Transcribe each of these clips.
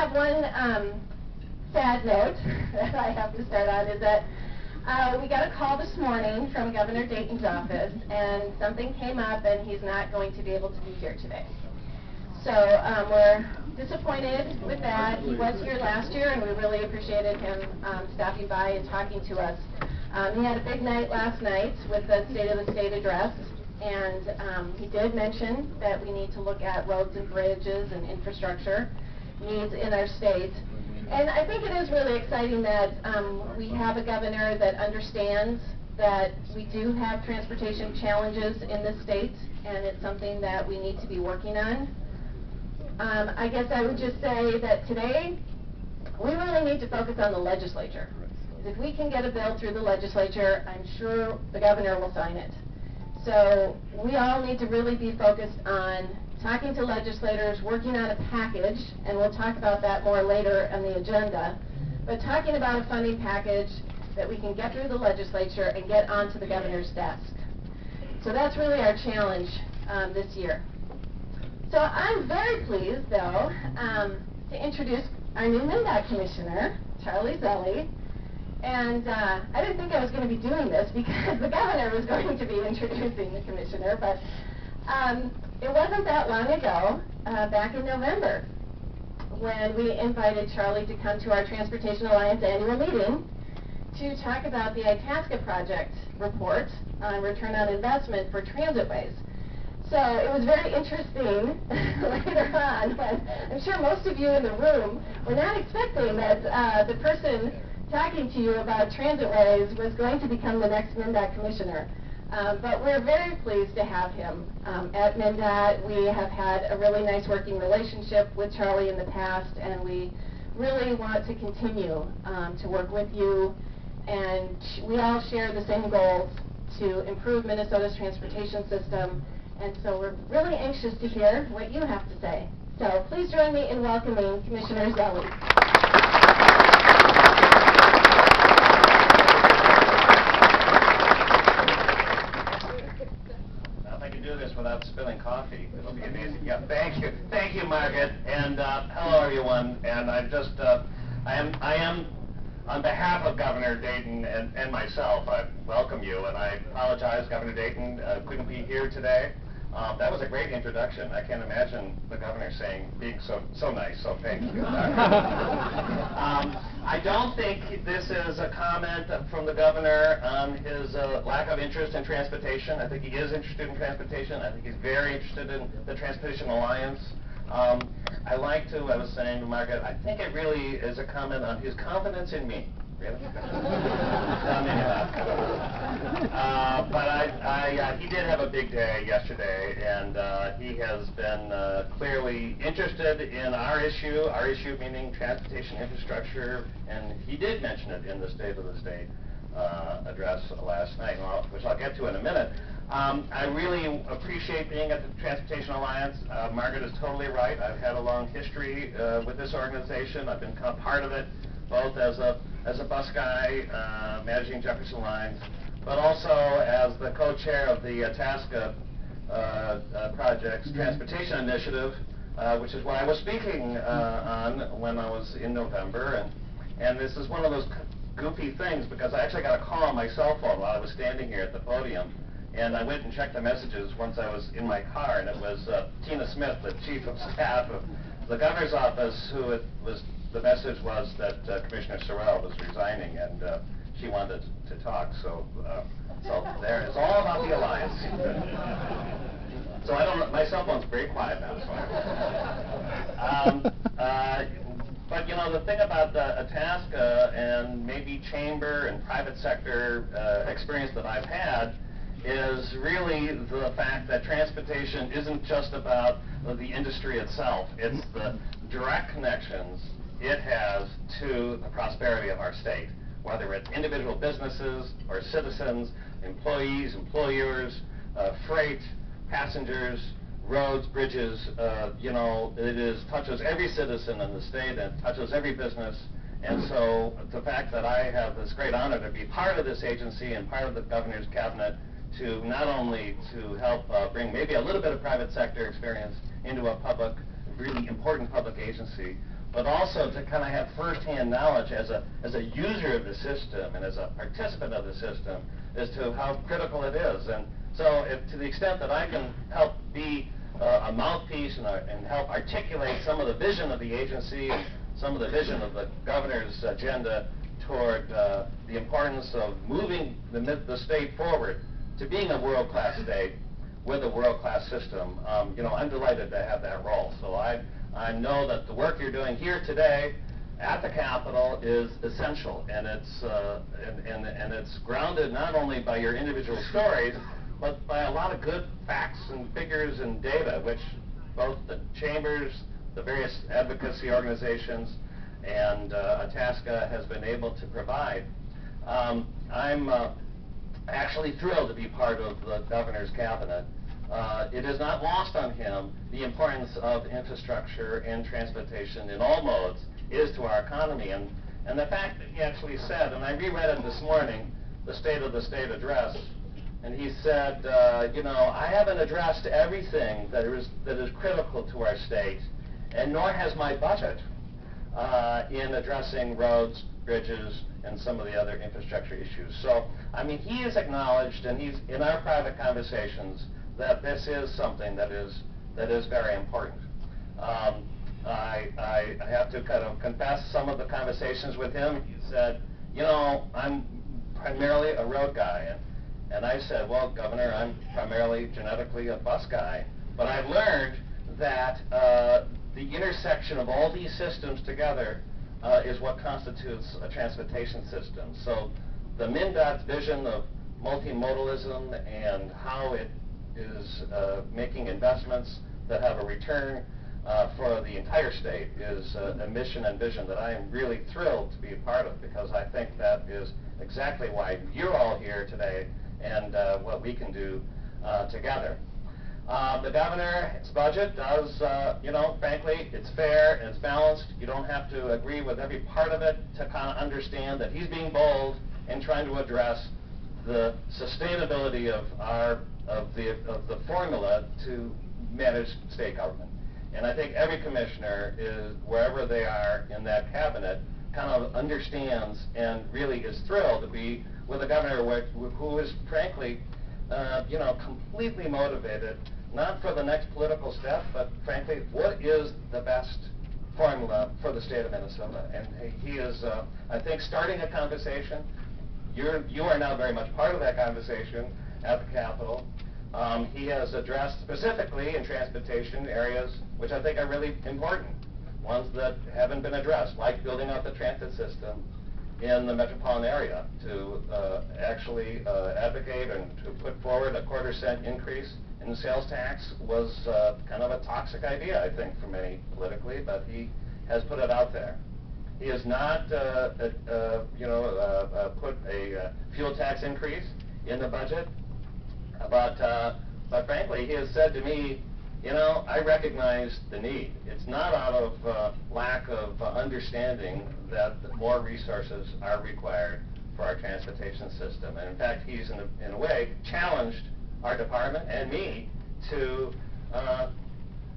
have one sad note that I have to start on, is that we got a call this morning from Governor Dayton's office, and something came up and he's not going to be able to be here today. So we're disappointed with that. He was here last year, and we really appreciated him stopping by and talking to us. He had a big night last night with the State of the State address, and he did mention that we need to look at roads and bridges and infrastructure needs in our state. And I think it is really exciting that we have a governor that understands that we do have transportation challenges in this state, and it's something that we need to be working on. I guess I would just say that today, we really need to focus on the legislature. If we can get a bill through the legislature, I'm sure the governor will sign it. So we all need to really be focused on talking to legislators, working on a package, and we'll talk about that more later on the agenda, but talking about a funding package that we can get through the legislature and get onto the governor's desk. So that's really our challenge this year. So I'm very pleased, though, to introduce our new MnDOT Commissioner, Charlie Zelle. And I didn't think I was going to be doing this because the governor was going to be introducing the commissioner, but it wasn't that long ago, back in November, when we invited Charlie to come to our Transportation Alliance annual meeting to talk about the Itasca project report on return on investment for transitways. So it was very interesting later on when I'm sure most of you in the room were not expecting that the person talking to you about transitways was going to become the next MnDOT Commissioner. But we're very pleased to have him at MnDOT. We have had a really nice working relationship with Charlie in the past, and we really want to continue to work with you. And we all share the same goals to improve Minnesota's transportation system. And so we're really anxious to hear what you have to say. So please join me in welcoming Commissioner Zelle. If I can do this without spilling coffee, it'll be amazing. Yeah, thank you, Margaret, and hello, everyone. And I am, on behalf of Governor Dayton and myself, I welcome you, and I apologize, Governor Dayton couldn't be here today. That was a great introduction. I can't imagine the governor being so nice, so thank you. I don't think this is a comment from the governor on his lack of interest in transportation. I think he is interested in transportation. I think he's very interested in the Transportation Alliance. I was saying to Margaret, I think it really is a comment on his confidence in me. Really? But he did have a big day yesterday, and he has been clearly interested in our issue meaning transportation infrastructure, and he did mention it in the State of the State address last night, which I'll get to in a minute. I really appreciate being at the Transportation Alliance. Margaret is totally right. I've had a long history with this organization. I've been part of it, both as a bus guy, managing Jefferson lines, but also as the co-chair of the Itasca Project's Transportation Initiative, which is what I was speaking on when I was in November. And this is one of those goofy things, because I actually got a call on my cell phone while I was standing here at the podium, and I went and checked the messages once I was in my car, and it was Tina Smith, the Chief of Staff of the Governor's Office, the message was that Commissioner Sorrell was resigning, and she wanted to talk. So there, it's all about the alliance. So my cell phone's very quiet now. But you know, the thing about Itasca and maybe chamber and private sector experience that I've had is really the fact that transportation isn't just about the industry itself. It's the direct connections it has to the prosperity of our state, whether it's individual businesses or citizens, employees, employers, freight, passengers, roads, bridges. You know, touches every citizen in the state, and touches every business. And so the fact that I have this great honor to be part of this agency and part of the governor's cabinet to not only to help bring maybe a little bit of private sector experience into a really important public agency, but also to kind of have firsthand knowledge as a user of the system and as a participant of the system as to how critical it is. And so to the extent that I can help be a mouthpiece and help articulate some of the vision of the agency and some of the vision of the governor's agenda toward the importance of moving the state forward to being a world-class state with a world-class system, I'm delighted to have that role. So I know that the work you're doing here today at the Capitol is essential, and it's grounded not only by your individual stories, but by a lot of good facts and figures and data, which both the chambers, the various advocacy organizations, and Itasca has been able to provide. I'm actually thrilled to be part of the governor's cabinet. It is not lost on him the importance of infrastructure and transportation in all modes is to our economy. And the fact that he actually said, and I reread it this morning, the State of the State address, and he said, I haven't addressed everything that is critical to our state, and nor has my budget in addressing roads, bridges, and some of the other infrastructure issues. So, I mean, he has acknowledged, and he's in our private conversations, that this is something that is very important. I have to kind of confess some of the conversations with him. He said, I'm primarily a road guy. And I said, well, Governor, I'm primarily genetically a bus guy. But I've learned that the intersection of all these systems together is what constitutes a transportation system. So the MnDOT's vision of multimodalism and how it is making investments that have a return for the entire state is a mission and vision that I am really thrilled to be a part of, because I think that is exactly why you're all here today and what we can do together. The governor's budget does, frankly, it's fair and it's balanced. You don't have to agree with every part of it to kind of understand that he's being bold and trying to address the sustainability of the formula to manage state government. And I think every commissioner is, wherever they are in that cabinet, kind of understands and really is thrilled to be with a governor who is, frankly, completely motivated, not for the next political step, but frankly, what is the best formula for the state of Minnesota? And he is, I think, starting a conversation. You are now very much part of that conversation at the Capitol. He has addressed specifically in transportation areas which I think are really important, ones that haven't been addressed, like building out the transit system in the metropolitan area, to actually advocate and to put forward a 1/4 cent increase in the sales tax was kind of a toxic idea, I think, for many politically, but he has put it out there. He has not put a fuel tax increase in the budget, but frankly, he has said to me, I recognize the need. It's not out of lack of understanding that more resources are required for our transportation system. And in fact, he's in a way challenged our department and me to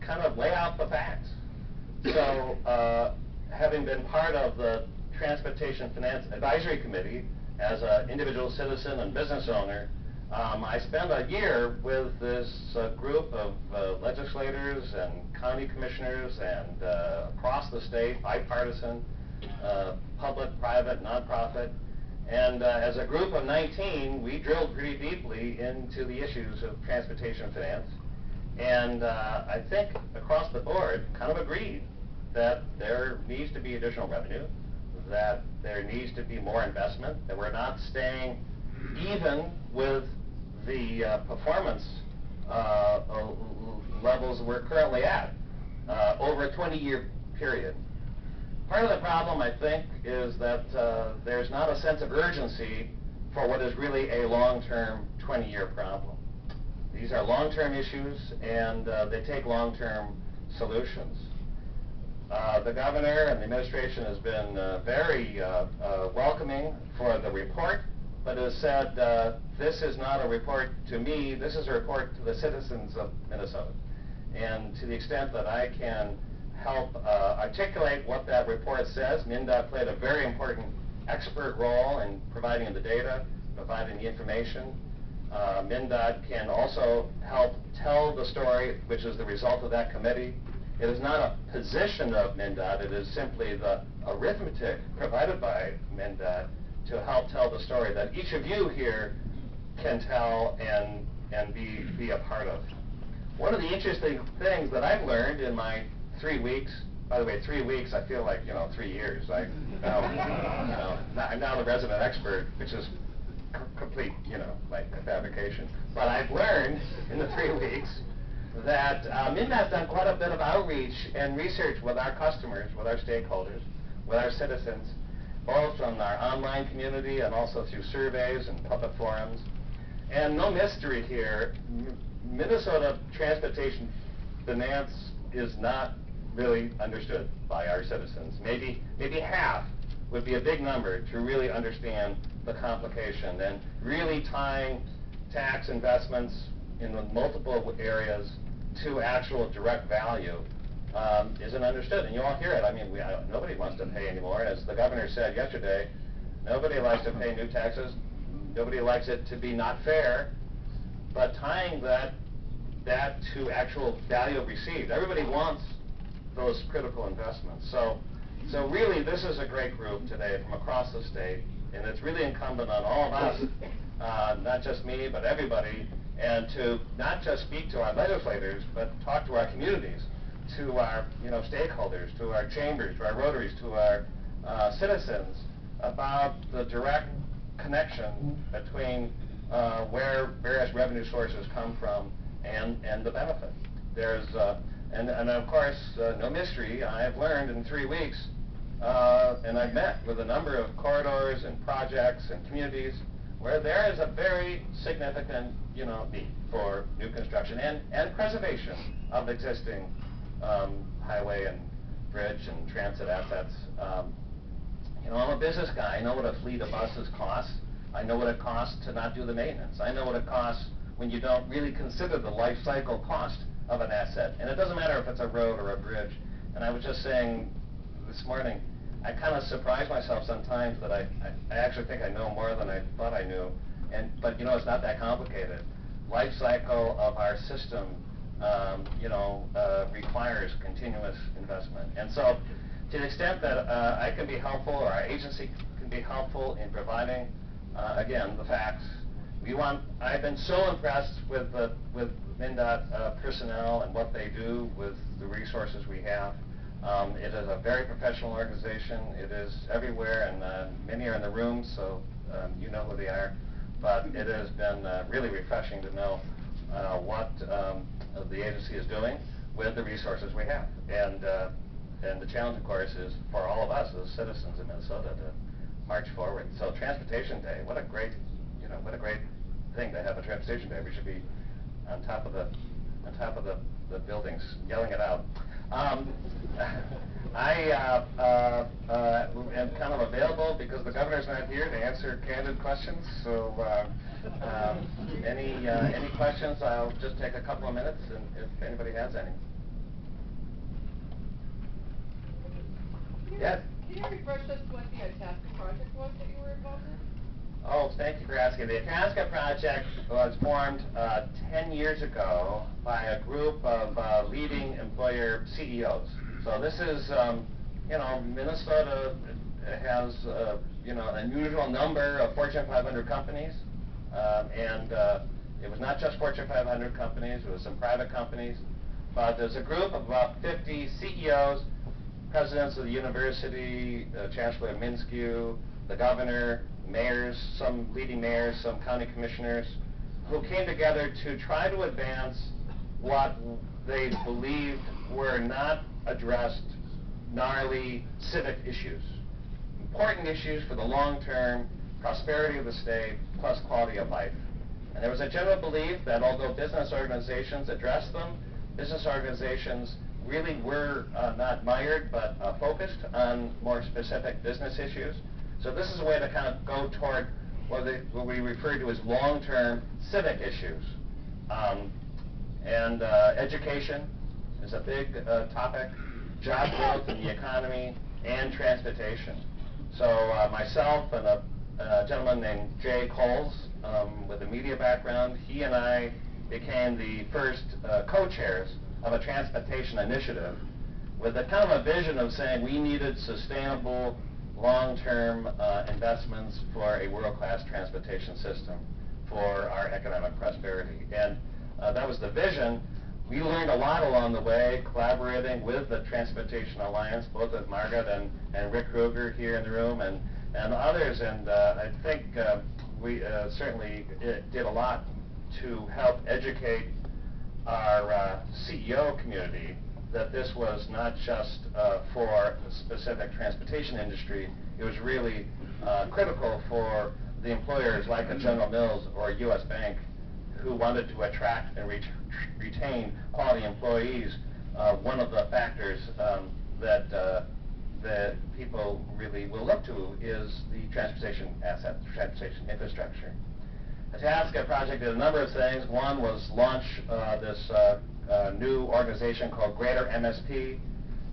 kind of lay out the facts. So, having been part of the Transportation Finance Advisory Committee as an individual citizen and business owner, I spent a year with this group of legislators and county commissioners and across the state, bipartisan, public, private, nonprofit. And as a group of 19, we drilled pretty deeply into the issues of transportation finance. And I think across the board kind of agreed that there needs to be additional revenue, that there needs to be more investment, that we're not staying even with the performance levels we're currently at over a 20-year period. Part of the problem, I think, is that there's not a sense of urgency for what is really a long-term 20-year problem. These are long-term issues, and they take long-term solutions. The governor and the administration has been very welcoming for the report, but has said, this is not a report to me, this is a report to the citizens of Minnesota. And to the extent that I can help articulate what that report says. MnDOT played a very important expert role in providing the data, providing the information. MnDOT can also help tell the story, which is the result of that committee. It is not a position of MnDOT, it is simply the arithmetic provided by MnDOT to help tell the story that each of you here can tell and be a part of. One of the interesting things that I've learned in my 3 weeks, by the way, 3 weeks, I feel like, 3 years. I'm now the resident expert, which is complete, like a fabrication. But I've learned in the 3 weeks that MnDOT's done quite a bit of outreach and research with our customers, with our stakeholders, with our citizens, both from our online community and also through surveys and public forums. And no mystery here, Minnesota transportation finance is not really understood by our citizens. Maybe half would be a big number to really understand the complication, and really tying tax investments in the multiple areas to actual direct value isn't understood. And you all hear it. I mean, nobody wants to pay anymore. As the governor said yesterday, nobody likes to pay new taxes. Nobody likes it to be not fair. But tying that to actual value received, everybody wants those critical investments. So really, this is a great group today from across the state, and it's really incumbent on all of us, not just me, but everybody, and to not just speak to our legislators, but talk to our communities, to our stakeholders, to our chambers, to our rotaries, to our citizens about the direct connection between where various revenue sources come from and the benefit. There's and of course, no mystery, I've learned in 3 weeks, and I've met with a number of corridors and projects and communities where there is a very significant need for new construction and preservation of existing highway and bridge and transit assets. I'm a business guy. I know what a fleet of buses costs. I know what it costs to not do the maintenance. I know what it costs when you don't really consider the life cycle cost of an asset. And it doesn't matter if it's a road or a bridge. And I was just saying this morning, I kind of surprise myself sometimes that I actually think I know more than I thought I knew. But it's not that complicated. Life cycle of our system, requires continuous investment. And so, to the extent that I can be helpful, or our agency can be helpful in providing, again, the facts. I've been so impressed with MnDOT personnel and what they do with the resources we have. It is a very professional organization. It is everywhere, and many are in the room, so you know who they are. But it has been really refreshing to know what the agency is doing with the resources we have. And the challenge, of course, is for all of us as citizens in Minnesota to march forward. So Transportation Day, what a great thing to have a Transportation Day. We should be on top of the buildings yelling it out. I am kind of available because the governor's not here to answer candid questions. So any questions? I'll just take a couple of minutes, and if anybody has any. Yes. Can you refresh us what the Itasca project was that you were involved in? Oh, thank you for asking. The Itasca project was formed 10 years ago by a group of leading employer CEOs. So this is, Minnesota has, an unusual number of Fortune 500 companies, and it was not just Fortune 500 companies, it was some private companies, but there's a group of about 50 CEOs, presidents of the university, Chancellor Minskew, the governor, mayors, some leading mayors, some county commissioners, who came together to try to advance what they believed were not addressed gnarly civic issues, important issues for the long-term prosperity of the state plus quality of life. And there was a general belief that although business organizations addressed them, business organizations really were not mired, but focused on more specific business issues. So this is a way to kind of go toward what we refer to as long-term civic issues. And education is a big topic. job growth in the economy, and transportation. So myself and a gentleman named Jay Coles with a media background, he and I became the first co-chairs of a transportation initiative with a kind of a vision of saying we needed sustainable, long-term investments for a world-class transportation system for our economic prosperity. And that was the vision. We learned a lot along the way, collaborating with the Transportation Alliance, both with Margaret and Rick Kruger here in the room, and others. And I think we certainly did a lot to help educate our CEO community that this was not just for the specific transportation industry. It was really critical for the employers like a General Mills or a U.S. Bank who wanted to attract and retain quality employees. One of the factors that people really will look to is the transportation assets, transportation infrastructure. The Itasca project did a number of things. One was launch this new organization called Greater MSP,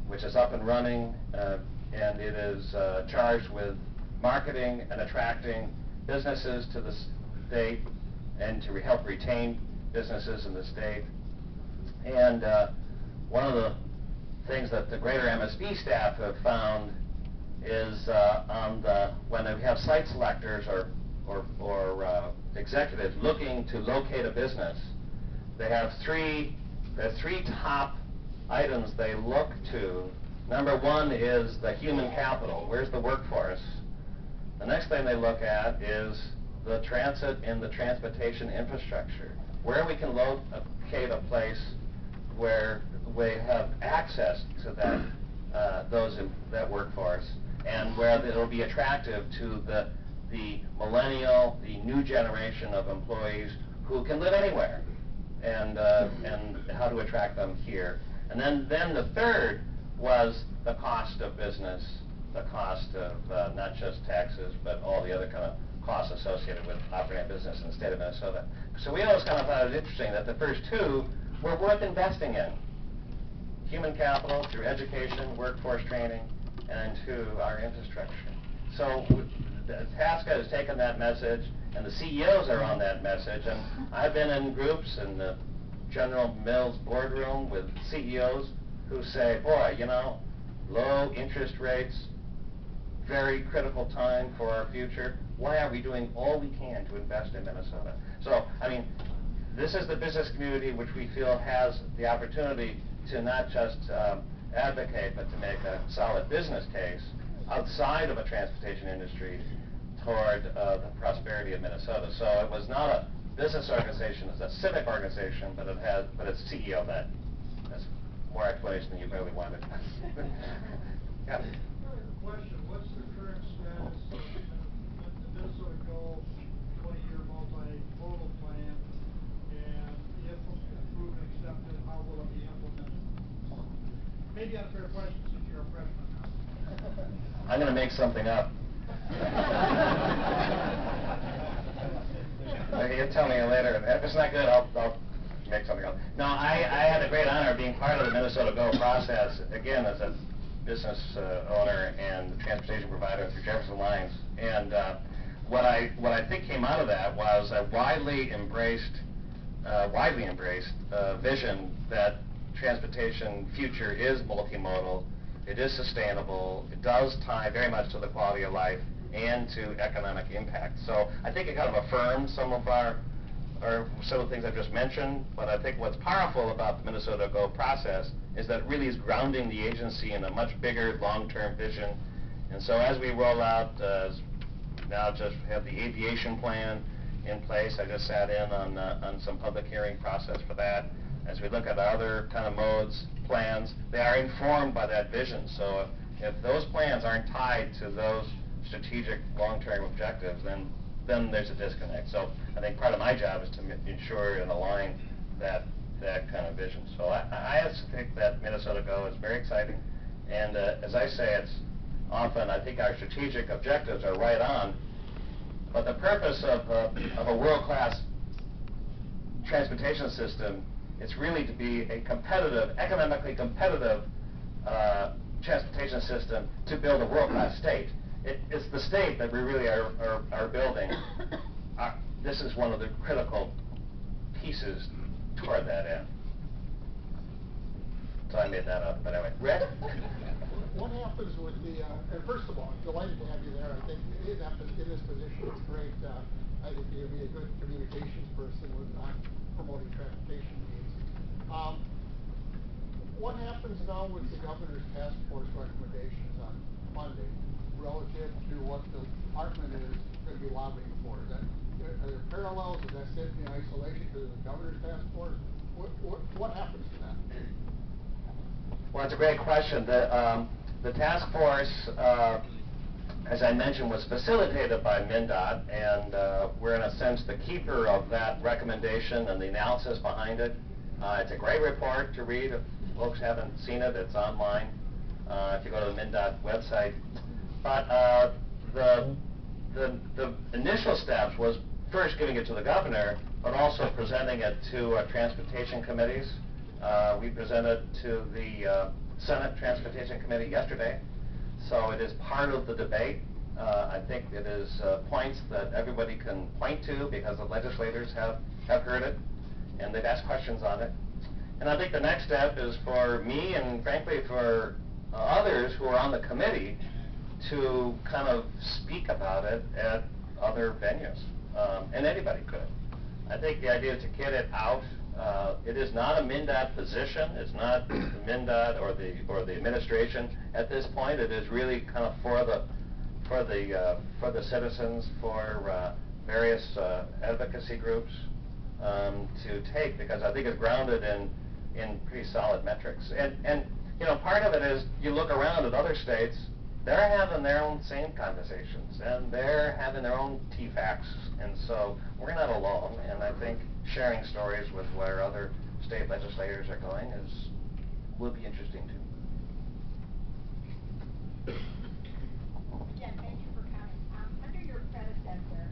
which is up and running, and it is charged with marketing and attracting businesses to the state and to help retain businesses in the state. And one of the things that the Greater MSP staff have found is when we have site selectors or executives looking to locate a business, they have three top items they look to. Number one is the human capital. Where's the workforce? The next thing they look at is the transit and the transportation infrastructure, where we can locate a place where we have access to that workforce, and where it will be attractive to the millennial, the new generation of employees who can live anywhere, and how to attract them here. And then the third was the cost of business, the cost of not just taxes, but all the other kind of costs associated with operating a business in the state of Minnesota. So we always kind of thought it was interesting that the first two were worth investing in. Human capital through education, workforce training, and to our infrastructure. So Itasca has taken that message, and the CEOs are on that message. And I've been in groups in the General Mills boardroom with CEOs who say, boy, you know, low interest rates, very critical time for our future. Why aren't we doing all we can to invest in Minnesota? So, I mean, this is the business community which we feel has the opportunity to not just advocate, but to make a solid business case outside of a transportation industry toward the prosperity of Minnesota. So it was not a business organization, it's a civic organization, but it's CEO led. That's more explanation than you probably wanted. Yeah. Question, what's the current status of the Minnesota Go 20-year multimodal plan, and if approved and accepted, how will it be implemented? Maybe unfair question since you're a freshman now. I'm going to make something up. You'll tell me later. If it's not good, I'll make something up. No, I had the great honor of being part of the Minnesota Go process, again, as a business owner and transportation provider through Jefferson Lines. And what I think came out of that was a widely embraced vision that transportation future is multimodal, it is sustainable, it does tie very much to the quality of life and to economic impact. So I think it kind of affirms some of some of the things I've just mentioned, but I think what's powerful about the Minnesota Go process is that it really is grounding the agency in a much bigger long-term vision. And so as we roll out, now just have the aviation plan in place. I just sat in on some public hearing process for that. As we look at other kind of modes, plans, they are informed by that vision. So if those plans aren't tied to those strategic long-term objectives, then there's a disconnect. So I think part of my job is to ensure and align that kind of vision. So I think that Minnesota Go is very exciting. And as I say, it's often, I think our strategic objectives are right on, but the purpose of a world-class transportation system, it's really to be a competitive, economically competitive transportation system to build a world-class state. It's the state that we really are building. This is one of the critical pieces toward that end. So I made that up, but anyway. Rick? What happens with the, and first of all, delighted to have you there. I think in this position, it's great. I think you'll be a good communications person with promoting transportation needs. What happens now with the governor's task force recommendations on Monday relative to what the department is going to be lobbying for? Are there parallels? Does that sit in isolation to the governor's task force? What happens to that? Well, it's a great question. The task force, as I mentioned, was facilitated by MnDOT, and we're in a sense the keeper of that recommendation and the analysis behind it. It's a great report to read. If folks haven't seen it, it's online if you go to the MnDOT website. But the initial steps was first giving it to the governor, but also presenting it to transportation committees. We presented to the Senate Transportation Committee yesterday, so it is part of the debate. I think it is points that everybody can point to because the legislators have heard it, and they've asked questions on it. And I think the next step is for me and frankly for others who are on the committee to kind of speak about it at other venues, and anybody could. I think the idea is to get it out. It is not a MnDOT position. It's not MnDOT or the administration at this point. It is really kind of for the citizens, for various advocacy groups to take, because I think it's grounded in pretty solid metrics. And you know, part of it is you look around at other states. They're having their own same conversations, and they're having their own TFACs, and so we're not alone. And I think sharing stories with where other state legislators are going will be interesting too. Yeah, thank you for coming. Under your predecessor,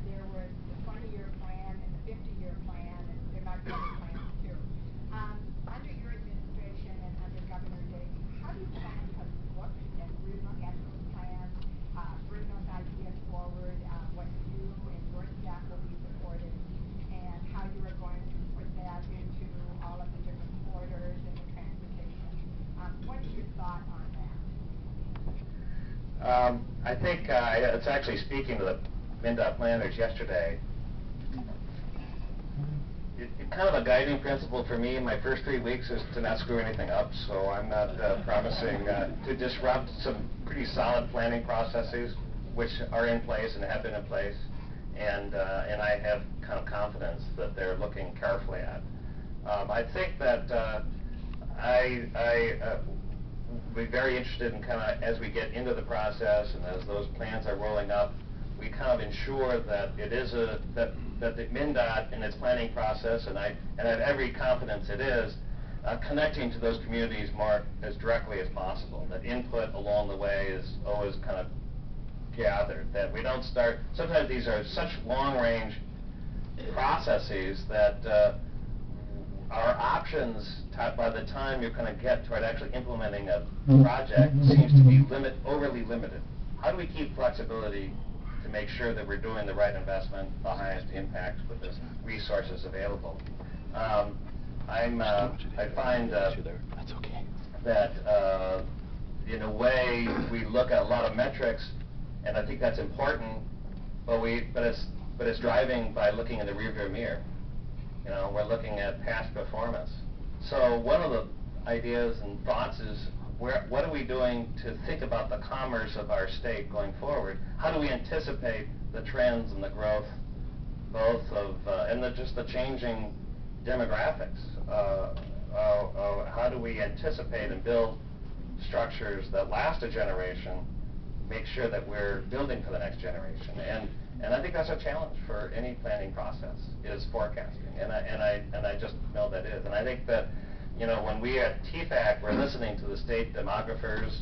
there was the 20-year plan and the 50-year plan, and there might be other plans too. Under your administration and under Governor Davey, how do you plan to look and relook at those plans, bring those ideas forward, what you and your staff will be supporting, and how you are going to put that into all of the different corridors and the transportation? What is your thought on that? I think it's actually speaking to the MnDOT planners yesterday. Kind of a guiding principle for me in my first 3 weeks is to not screw anything up, so I'm not promising to disrupt some pretty solid planning processes which are in place and have been in place, and I have kind of confidence that they're looking carefully at. I think that we'd be very interested in kind of, as we get into the process and as those plans are rolling up, we kind of ensure that it is that the MnDOT in its planning process, and I have every confidence it is, connecting to those communities more as directly as possible. That input along the way is always kind of gathered. That we don't start. Sometimes these are such long-range processes that our options, by the time you're going to get toward actually implementing a project, seems to be overly limited. How do we keep flexibility to make sure that we're doing the right investment, the highest impact with the resources available? I find that in a way we look at a lot of metrics, and I think that's important, but it's driving by looking in the rearview mirror. You know, we're looking at past performance. So one of the ideas and thoughts is, what are we doing to think about the commerce of our state going forward? How do we anticipate the trends and the growth, both of, and just the changing demographics? How do we anticipate and build structures that last a generation, make sure that we're building for the next generation? And I think that's a challenge for any planning process, is forecasting, and I just know that is. And I think that, you know, when we at TFAC were listening to the state demographers,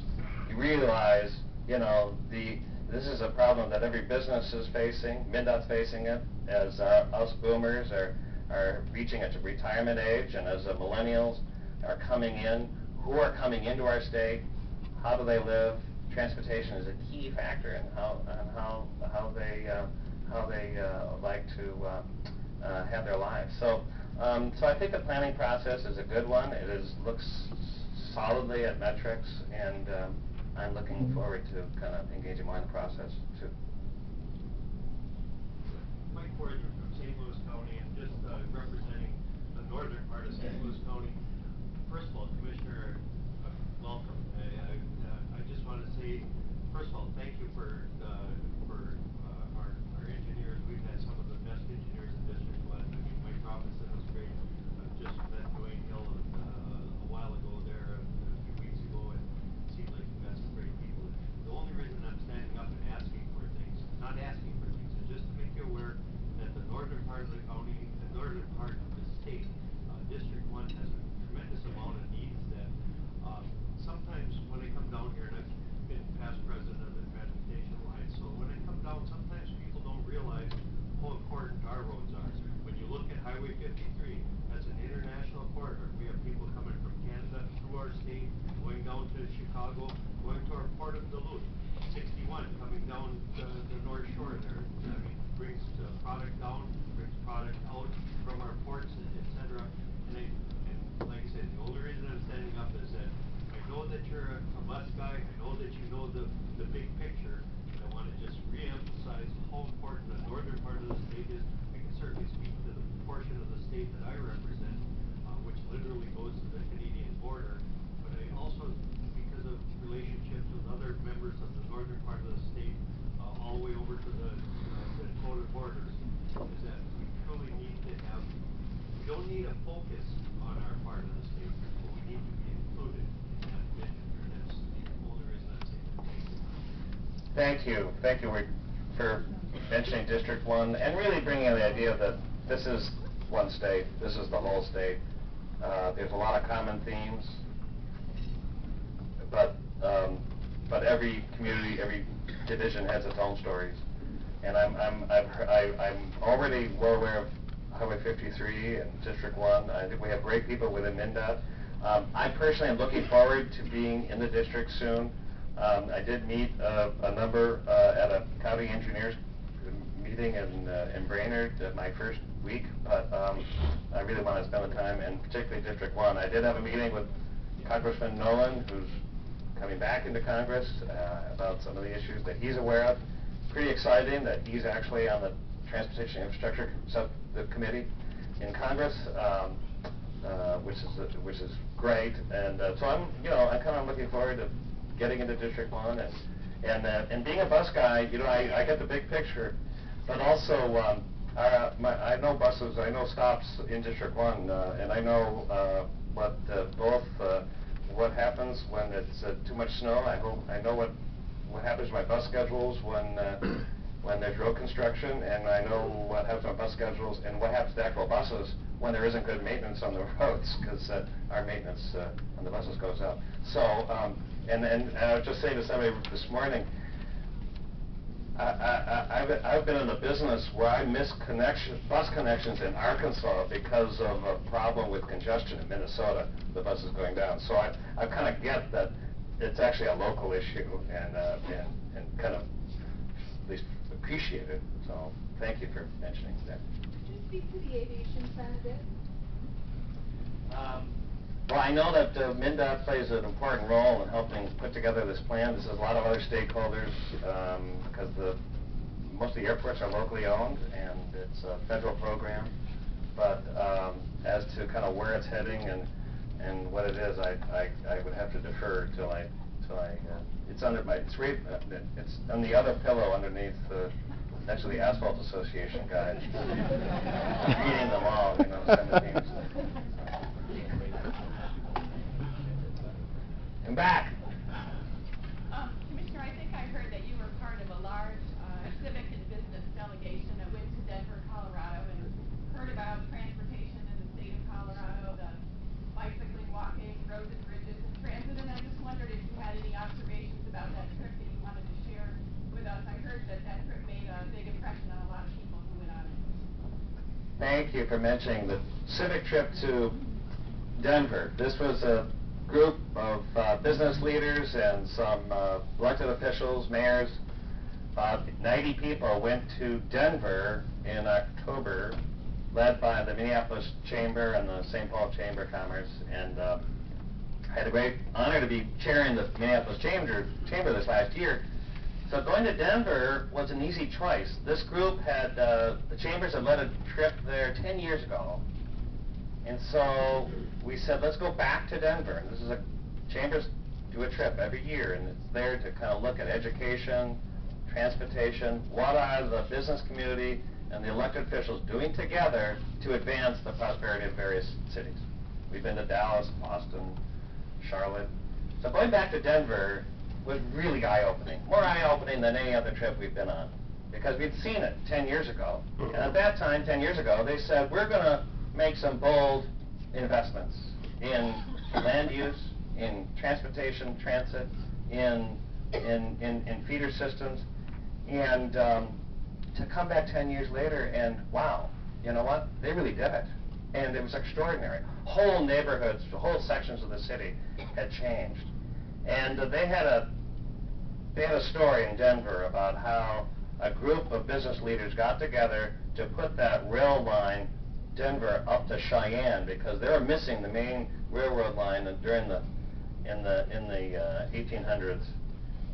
you realize, you know, this is a problem that every business is facing. MnDOT's facing it, as us boomers are reaching a retirement age, and as the millennials are coming in, who are coming into our state, how do they live. Transportation is a key factor in how they like to have their lives. So I think the planning process is a good one. It looks solidly at metrics, and I'm looking forward to kind of engaging more in the process too. Mike Forger from St. Louis County, and just representing the northern part of St. Louis County. First of all, Commissioner, welcome. I just want to say, first of all, thank you for our engineers. We've had some of the best engineers in District 1. I mean, Mike Robinson was great. Just met Dwayne Hill a while ago there, a few weeks ago, and it seemed like you got some great people. The only reason I'm standing up and asking for things, not asking for things, is just to make you aware that the northern part of the county, the northern part of the state, District 1 has a tremendous amount of needs that sometimes when I come down here, and I've been past president of the transportation line, so when I come down, sometimes people don't realize how important our roads are. When you look at Highway 53, that's an international corridor. We have people coming from Canada through our state, going down to Chicago, going to our port of Duluth. 61 coming down the North Shore there. I mean, brings product down, brings product out from our ports, etc. And like I said, the only reason I'm standing up is that I know that you're a bus guy. I know that you know the big picture. And I want to just re-emphasize how important the northern part of the state is. I can certainly speak to the portion of the state that I represent, which literally goes to the Canadian border. But I also, because of relationships with other members of the northern part of the state, all the way over to the Dakota borders, is that we truly need to have, we don't need a focus on our part of the state, but we need to be included in that vision. And that's the only reason I'm saying that. Thank you. Thank you for mentioning District 1 and really bringing in the idea that this is one state, this is the whole state. There's a lot of common themes, but every community, every division has its own stories. And I'm already well aware of Highway 53 and District 1. I think we have great people within MnDOT. I personally am looking forward to being in the district soon. I did meet a number at a county engineers meeting in Brainerd my first week, but I really want to spend the time, and particularly District 1. I did have a meeting with Congressman Nolan, who's coming back into Congress, about some of the issues that he's aware of. Pretty exciting that he's actually on the Transportation Infrastructure Subcommittee in Congress, which is great. And so I'm kind of looking forward to getting into District 1 and being a bus guy. I get the big picture, but also I know buses, I know stops in District 1, and I know what happens when it's too much snow. I know what happens to my bus schedules when there's road construction, and I know what happens to my bus schedules and what happens to actual buses when there isn't good maintenance on the roads, because our maintenance on the buses goes up. So, and I was just saying to somebody this morning, I've been in a business where I miss bus connections in Arkansas because of a problem with congestion in Minnesota, the buses going down. So I kind of get that it's actually a local issue, and kind of at least appreciate it. So thank you for mentioning that. Could you speak to the aviation plan a bit? Well, I know that MnDOT plays an important role in helping put together this plan. There's a lot of other stakeholders, because most of the airports are locally owned, and it's a federal program. But as to kind of where it's heading and what it is, I would have to defer till I it's under my it's on the other pillow underneath next to the Asphalt Association guys. Reading them all, 17. I'm back. Commissioner, I think I heard that you were part of a large civic and business delegation that went to Denver, Colorado, and heard about transportation in the state of Colorado, the bicycling, walking, roads and bridges, and transit, and I just wondered if you had any observations about that trip that you wanted to share with us. I heard that trip made a big impression on a lot of people who went on it. Thank you for mentioning the civic trip to Denver. This was group of business leaders and some elected officials, mayors, about 90 people went to Denver in October, led by the Minneapolis Chamber and the St. Paul Chamber of Commerce, and I had a great honor to be chairing the Minneapolis Chamber this last year. So going to Denver was an easy choice. This group had, the Chambers had led a trip there 10 years ago. And so we said, let's go back to Denver. And this is Chambers do a trip every year, and it's there to kind of look at education, transportation, what are the business community and the elected officials doing together to advance the prosperity of various cities. We've been to Dallas, Boston, Charlotte. So going back to Denver was really eye-opening, more eye-opening than any other trip we've been on, because we'd seen it 10 years ago. And at that time, 10 years ago, they said, we're going to make some bold investments in land use, in transportation, transit, in feeder systems, and to come back 10 years later and, wow, you know what, they really did it. And it was extraordinary. Whole neighborhoods, whole sections of the city had changed. And they had a story in Denver about how a group of business leaders got together to put that rail line Denver up to Cheyenne, because they were missing the main railroad line during in the 1800s,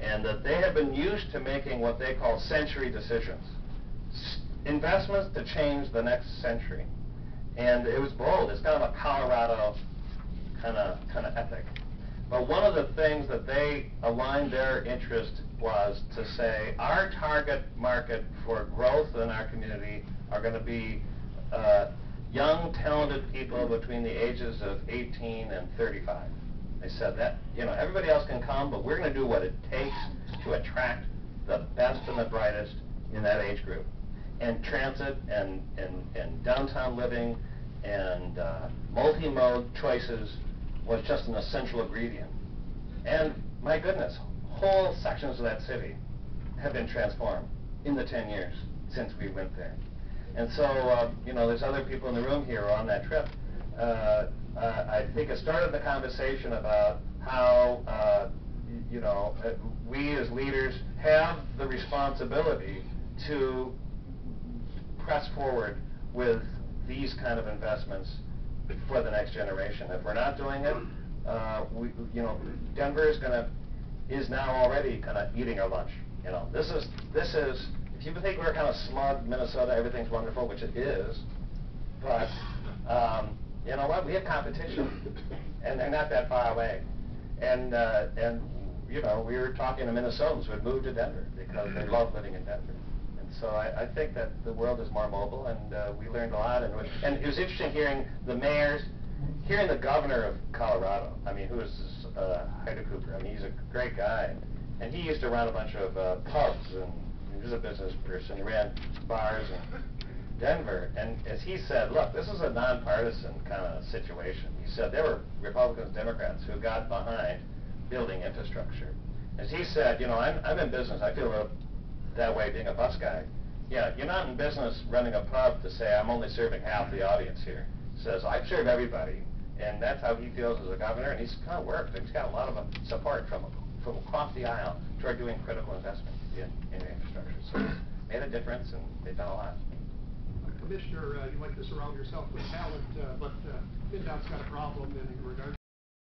and that they had been used to making what they call century decisions, investments to change the next century. And it was bold. It's kind of a Colorado kind of ethic. But one of the things that they aligned their interest was to say, our target market for growth in our community are going to be young, talented people between the ages of 18 and 35. They said that, you know, everybody else can come, but we're going to do what it takes to attract the best and the brightest in that age group. And transit and downtown living and multi-mode choices was just an essential ingredient. And my goodness, whole sections of that city have been transformed in the 10 years since we went there. And so, you know, there's other people in the room here on that trip. I think it started the conversation about how, you know, we as leaders have the responsibility to press forward with these kind of investments for the next generation. If we're not doing it, you know, Denver is now already kind of eating our lunch. You know, this is. If you think we're kind of smug, Minnesota, everything's wonderful, which it is, but you know what? We have competition, and they're not that far away. And you know, we were talking to Minnesotans who had moved to Denver because they love living in Denver. So I think that the world is more mobile, and we learned a lot. And it was interesting hearing the mayors, hearing the governor of Colorado. I mean, who is Heide Cooper? I mean, he's a great guy, and he used to run a bunch of pubs, and he was a business person. He ran bars in Denver, and as he said, look, this is a nonpartisan kind of situation. He said there were Republicans, Democrats who got behind building infrastructure. As he said, you know, I'm in business. I feel that way being a bus guy. Yeah, you're not in business running a pub to say, I'm only serving half the audience here. He says, I serve everybody. And that's how he feels as a governor, and he's kind of worked. He's got a lot of support from across the aisle toward doing critical investment in infrastructure. So it's made a difference, and they've done a lot. Commissioner, you like to surround yourself with talent, but MnDOT's got a problem in regards